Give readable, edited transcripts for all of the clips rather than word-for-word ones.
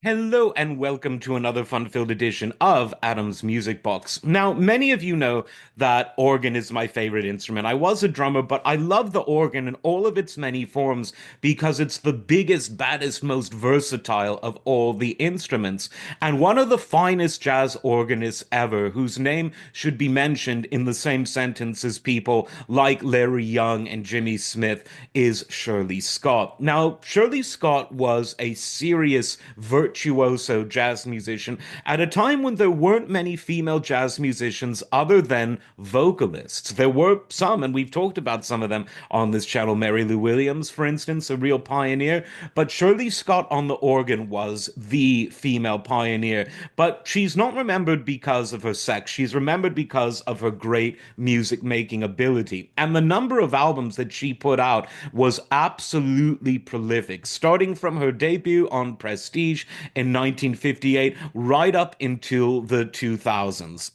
Hello and welcome to another fun-filled edition of Adam's Music Box. Now, many of you know that organ is my favorite instrument. I was a drummer, but I love the organ in all of its many forms because it's the biggest, baddest, most versatile of all the instruments. And one of the finest jazz organists ever, whose name should be mentioned in the same sentence as people like Larry Young and Jimmy Smith, is Shirley Scott. Now, Shirley Scott was a serious virtuoso jazz musician at a time when there weren't many female jazz musicians other than vocalists. There were some, and we've talked about some of them on this channel. Mary Lou Williams, for instance, a real pioneer. But Shirley Scott on the organ was the female pioneer. But she's not remembered because of her sex. She's remembered because of her great music making ability. And the number of albums that she put out was absolutely prolific, starting from her debut on Prestige in 1958 right up until the 2000s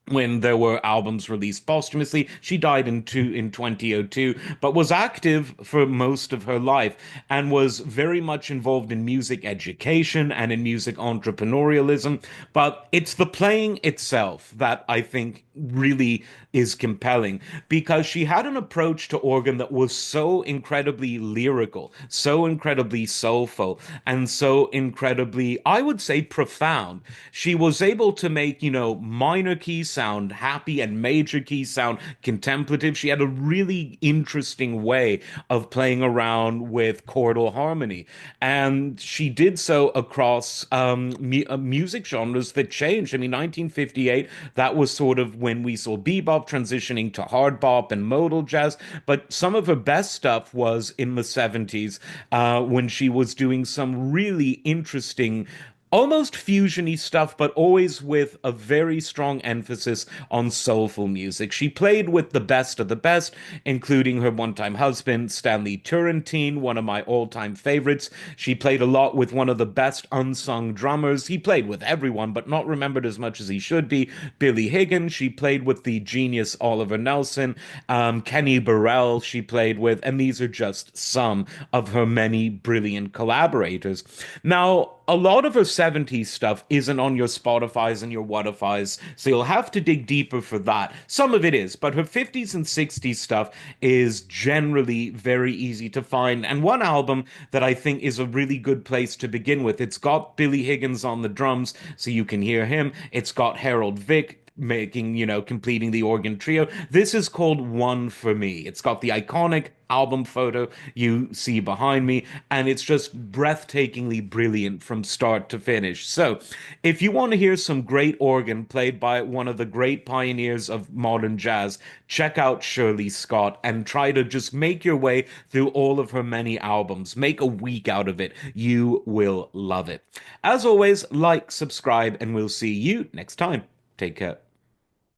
when there were albums released posthumously. She died in 2002, but was active for most of her life and was very much involved in music education and in music entrepreneurialism. But it's the playing itself that I think really is compelling because she had an approach to organ that was so incredibly lyrical, so incredibly soulful, and so incredibly, I would say, profound. She was able to make, minor keys sound happy and major keys sound contemplative. She had a really interesting way of playing around with chordal harmony. And she did so across music genres that changed. I mean, 1958, that was sort of when we saw bebop transitioning to hard bop and modal jazz. But some of her best stuff was in the 70s when she was doing some really interesting almost fusiony stuff, but always with a very strong emphasis on soulful music. She played with the best of the best, including her one-time husband, Stanley Turrentine, one of my all-time favorites. She played a lot with one of the best unsung drummers. He played with everyone, but not remembered as much as he should be, Billy Higgins. She played with the genius Oliver Nelson, Kenny Burrell she played with, and these are just some of her many brilliant collaborators. Now, a lot of her 70s stuff isn't on your Spotify's and your Whatify's, so you'll have to dig deeper for that. Some of it is, but her 50s and 60s stuff is generally very easy to find. And one album that I think is a really good place to begin with, it's got Billy Higgins on the drums, so you can hear him. It's got Harold Vick making, completing the organ trio. This is called One for Me. It's got the iconic album photo you see behind me, and it's just breathtakingly brilliant from start to finish. So, if you want to hear some great organ played by one of the great pioneers of modern jazz, check out Shirley Scott and try to just make your way through all of her many albums. Make a week out of it. You will love it. As always, like, subscribe, and we'll see you next time. Take care.